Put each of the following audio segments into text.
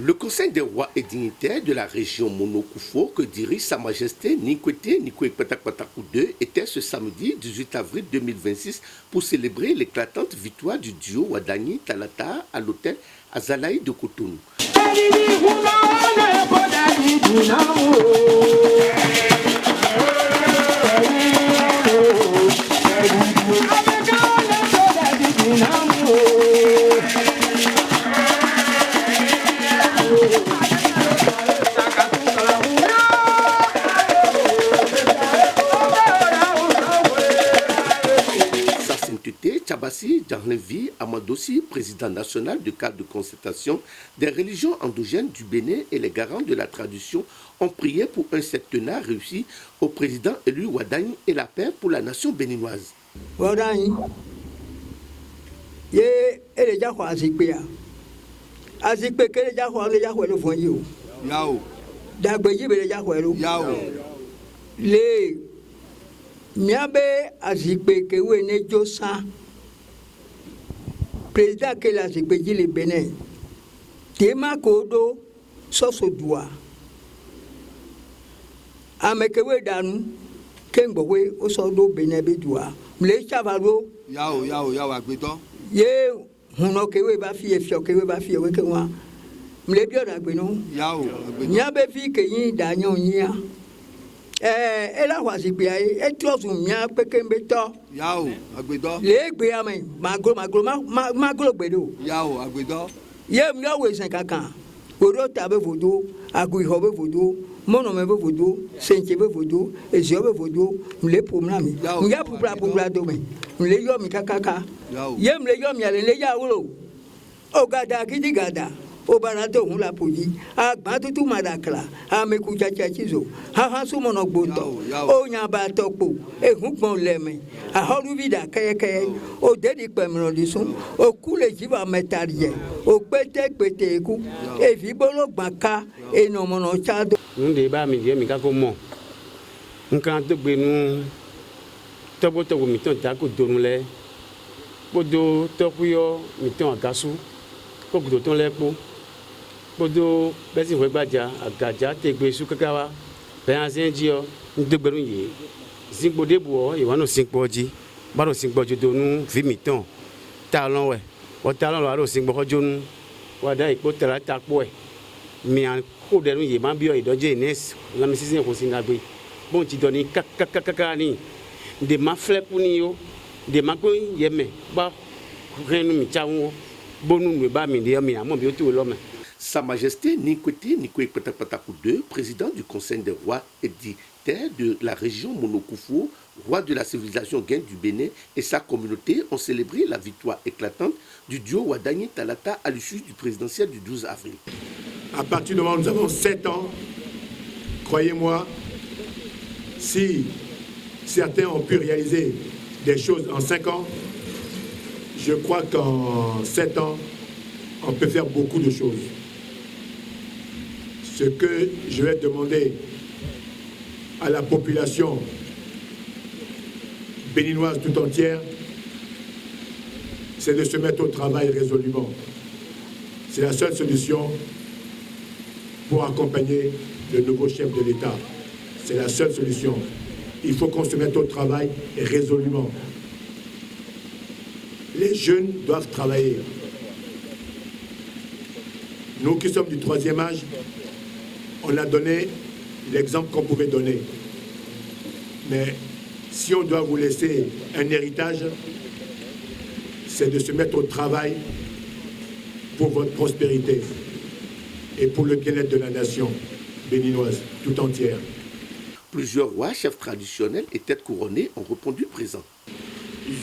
Le Conseil des rois et dignitaires de la région Monokufo que dirige Sa Majesté Ninkwete Nikwe-Kpatakpatakou II était ce samedi 18 avril 2026 pour célébrer l'éclatante victoire du duo Wadani Talata à l'hôtel Azalaï de Cotonou. Tchabassi Djarnevi Amadossi, président national du cadre de concertation des religions endogènes du Bénin et les garants de la tradition, ont prié pour un septennat réussi au président élu Wadani et la paix pour la nation béninoise. Wadani, ye ele jako azikpea, azikpe kele jako le jako le fonyo. Yao. Dagbeji bele jako le. Yao. Le miabe azikpe kewe ne josa. Président que la Zikbeji le Bénin, Tema Kodo, Sosodoua, Amekewe Danou, Kengowe, Osodo Benebedoua, Mle Chavalo, Yao, Agbeto, Ye, Hunokewe Bafi, Fiokewe Bafi, Wekewa, Mle Biodagbenon, Yao, Niabevi Keyi, Daniel Nia. Elle a choisi et tous mia pekembeto yao agbedo le gbe amen maglo gbedo yao agbedo ye mia we sen kankan odo tabe vodo agui hobe vodo mono me vodo senche be vodo ezio be vodo mle pomnami mia pupla do me mle yo mi kakaka ye mle yo mi ale le ya wolo ogada kidigada Obarato hula puji, Agbatutu Madakla, Amekucha Chachizo, Hahasu Monogboto, Onya Batokpo, Ehukmon Leme, Ahoruvida Kayake, O Dedi Pemrodison, O Kule Jiva Metarie, O Pete Peteku, E Vibolo Baka, E Nomono Chado. Nous débat milieu, mais comment on compte nous Toboto Miton Taku Donule, Bodo Topuyo, Miton Agasu, Kokuton Lepo. Podo besi webaja agaja tegbe sukakawa benazenjio ndegberunye zingbodebo iwano singboji baro singboji donu vimiton talon we o talon lo aro singbojonu wada ipo terata po e mi an ko derun ye ma bio idoje ines la mi sisin ko sinagbe bon ti doni kakakaka ni de ma flepu ni yo de ma ko yeme ba renu mi chawo bonu me ba mi de mi amo bi o tu lo me. Sa Majesté Ninkwete Nikwe-Kpatakpatakou II, président du Conseil des rois et dignitaires de la région Monokufo, roi de la civilisation Guin du Bénin et sa communauté ont célébré la victoire éclatante du duo Wadani Talata à l'issue du présidentiel du 12 avril. À partir du moment où nous avons 7 ans, croyez-moi, si certains ont pu réaliser des choses en 5 ans, je crois qu'en 7 ans, on peut faire beaucoup de choses. Ce que je vais demander à la population béninoise tout entière, c'est de se mettre au travail résolument. C'est la seule solution pour accompagner le nouveau chef de l'État. C'est la seule solution. Il faut qu'on se mette au travail résolument. Les jeunes doivent travailler. Nous qui sommes du 3e âge, on a donné l'exemple qu'on pouvait donner. Mais si on doit vous laisser un héritage, c'est de se mettre au travail pour votre prospérité et pour le bien-être de la nation béninoise tout entière. Plusieurs rois, chefs traditionnels et têtes couronnées ont répondu présent.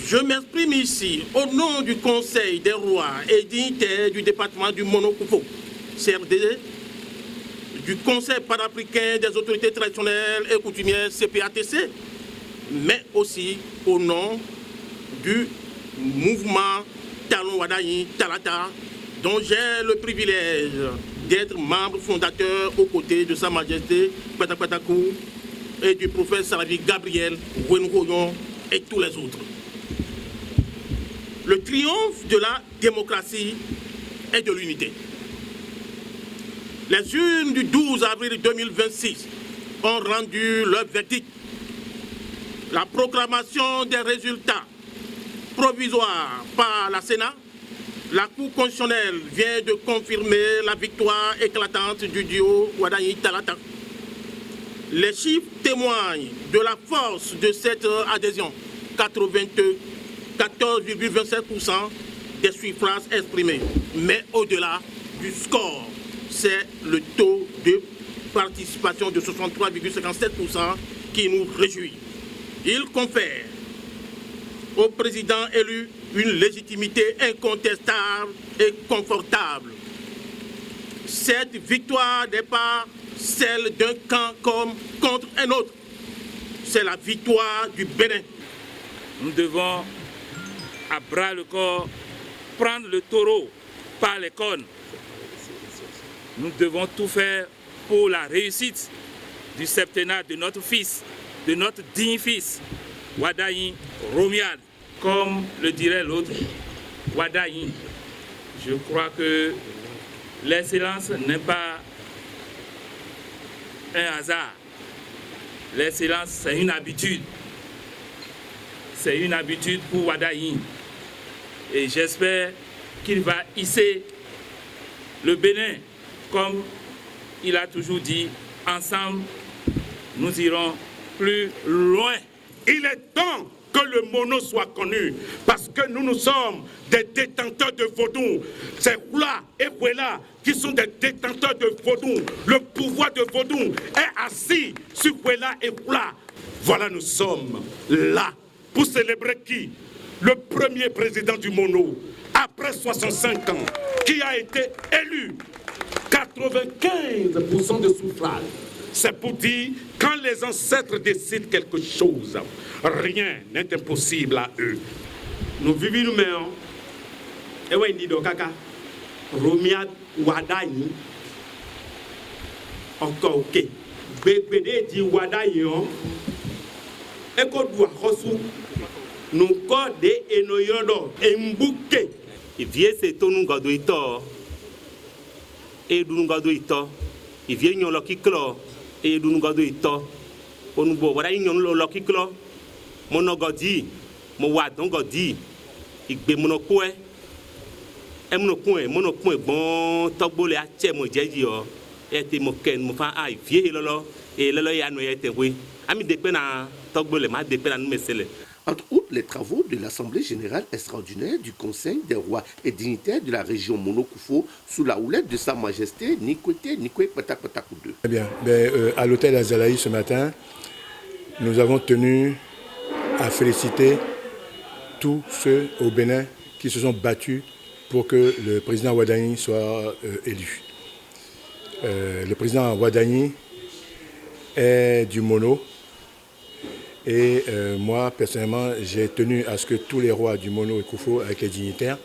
Je m'exprime ici au nom du Conseil des rois et dignitaires du département du Monokufo, CRD, du Conseil panafricain des autorités traditionnelles et coutumières CPATC, mais aussi au nom du mouvement Talon Wadani Talata, dont j'ai le privilège d'être membre fondateur aux côtés de Sa Majesté Kpatakpatakou et du prophète Salavi Gabriel Wenoukoyon et tous les autres. Le triomphe de la démocratie et de l'unité. Les urnes du 12 avril 2026 ont rendu leur verdict. La proclamation des résultats provisoires par la Sénat, la Cour constitutionnelle vient de confirmer la victoire éclatante du duo Wadayi-Talata. Les chiffres témoignent de la force de cette adhésion. 94,27% des suffrages exprimés. Mais au-delà du score, c'est le taux de participation de 63,57% qui nous réjouit. Il confère au président élu une légitimité incontestable et confortable. Cette victoire n'est pas celle d'un camp comme contre un autre. C'est la victoire du Bénin. Nous devons, à bras le corps, prendre le taureau par les cornes. Nous devons tout faire pour la réussite du septennat de notre fils, de notre digne fils, Wadayi Romiad. Comme le dirait l'autre, Wadayi. Je crois que l'excellence n'est pas un hasard. L'excellence, c'est une habitude. C'est une habitude pour Wadayi. Et j'espère qu'il va hisser le Bénin, comme il a toujours dit, ensemble, nous irons plus loin. Il est temps que le mono soit connu, parce que nous sommes des détenteurs de Vodou. C'est Oula et Ouela qui sont des détenteurs de Vodou. Le pouvoir de Vodou est assis sur Ouela et Oula. Voilà, nous sommes là pour célébrer qui? Le premier président du mono, après 65 ans, qui a été élu 95% de suffrage. C'est pour dire, quand les ancêtres décident quelque chose, rien n'est impossible à eux. Nous vivons nous-mêmes. Et oui, dit Kaka, Romiad Wadayi, encore ok. Bébé dit Wadayi, et qu'on doit recevoir, nous codons et nous yondons, et mbouké. Il vient c'est tout nous gardons ito, et nous gardons ito. Il vient nous le kiklo. Et nous gardons ito. On nous voit voilà nous le kiklo. Mon ogodi, mon wadon godi, il be monokwe. Et monokwe bon tobole a tche mo jeji o. Et te mo ken mo fa ai vie lolo et lolo ya no yete we. Ami depe na tobole ma depe na nous mesele. Entre autres, les travaux de l'Assemblée générale extraordinaire du Conseil des rois et dignitaires de la région Mono-Koufo sous la houlette de Sa Majesté Nikwete Patakpatakou II. Eh bien, à l'hôtel Azalaï ce matin, nous avons tenu à féliciter tous ceux au Bénin qui se sont battus pour que le président Wadayi soit élu. Le président Wadayi est du Mono. Et moi, personnellement, j'ai tenu à ce que tous les rois du Mono et Koufo, avec les dignitaires,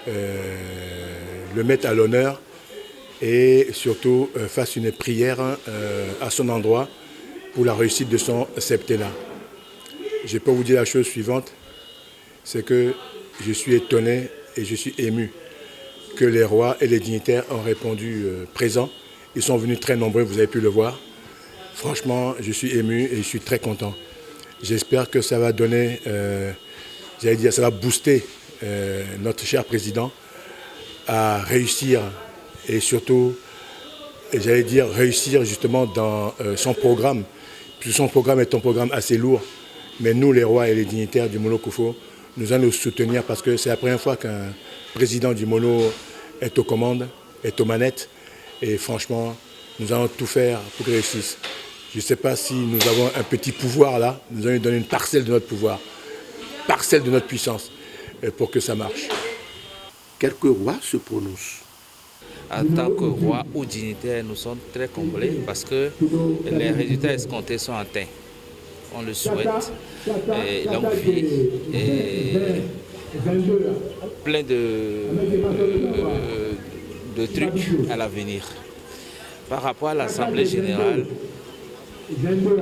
le mettent à l'honneur et surtout fassent une prière à son endroit pour la réussite de son septennat. Je peux vous dire la chose suivante, c'est que je suis étonné et je suis ému que les rois et les dignitaires ont répondu présents. Ils sont venus très nombreux, vous avez pu le voir. Franchement, je suis ému et je suis très content. J'espère que ça va donner, ça va booster notre cher président à réussir et surtout, réussir justement dans son programme. Puisque son programme est un programme assez lourd, mais nous, les rois et les dignitaires du Mono-Koufo, nous allons nous soutenir parce que c'est la première fois qu'un président du Mono est aux commandes, est aux manettes. Et franchement, nous allons tout faire pour qu'il réussisse. Je ne sais pas si nous avons un petit pouvoir là, nous allons lui donner une parcelle de notre pouvoir, parcelle de notre puissance, pour que ça marche. Quelques rois se prononcent. En tant que roi ou dignitaire, nous sommes très comblés parce que les résultats escomptés sont atteints. On le souhaite. Et longue vie et plein de trucs à l'avenir. Par rapport à l'Assemblée générale,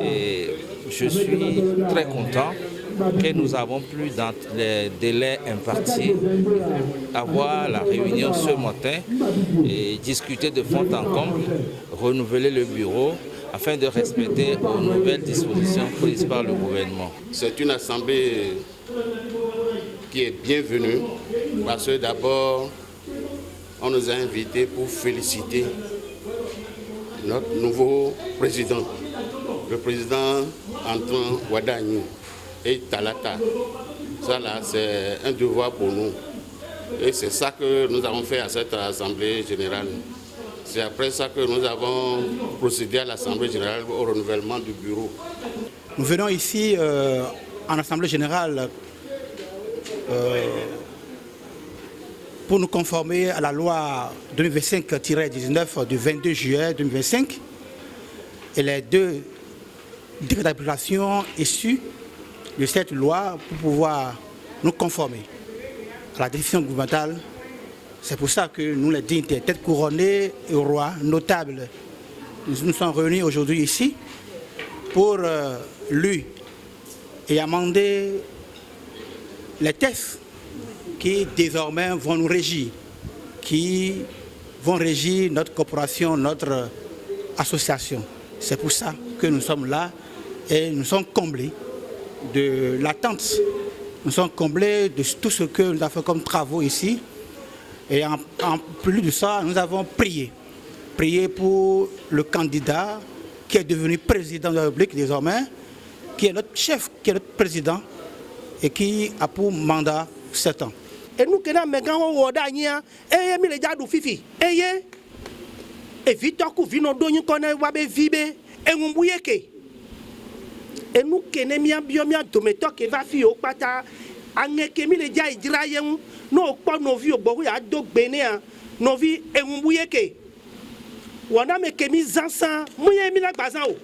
et je suis très content que nous avons pu, dans les délais impartis, avoir la réunion ce matin et discuter de fond en comble, renouveler le bureau afin de respecter aux nouvelles dispositions prises par le gouvernement. C'est une assemblée qui est bienvenue parce que d'abord, on nous a invités pour féliciter notre nouveau président, le président Antoine Wadani et Talata. Ça là, c'est un devoir pour nous. Et c'est ça que nous avons fait à cette assemblée générale. C'est après ça que nous avons procédé à l'assemblée générale au renouvellement du bureau. Nous venons ici en assemblée générale pour nous conformer à la loi 2025-19 du 22 juillet 2025 et les 2 décrets d'application issus de cette loi pour pouvoir nous conformer à la décision gouvernementale. C'est pour ça que nous, les dignitaires, têtes couronnées et rois, notables, nous sommes réunis aujourd'hui ici pour lire et amender les textes qui désormais vont nous régir, qui vont régir notre corporation, notre association. C'est pour ça que nous sommes là et nous sommes comblés de l'attente. Nous sommes comblés de tout ce que nous avons fait comme travaux ici. Et en plus de ça, nous avons prié. Prié pour le candidat qui est devenu président de la République désormais, qui est notre chef, qui est notre président et qui a pour mandat 7 ans. Et nous, qui sommes et mi le jadu fifi et Victor ku vino do yin kone wabe vibe et ngumbuyeke et nous kene mia biomia dometo ke va fi o pata angeke mi le ja ijrayen no po no vi ogbo ya do gbene a no vi e ngumbuyeke wana me kemi zansan muye mi la gbazan o.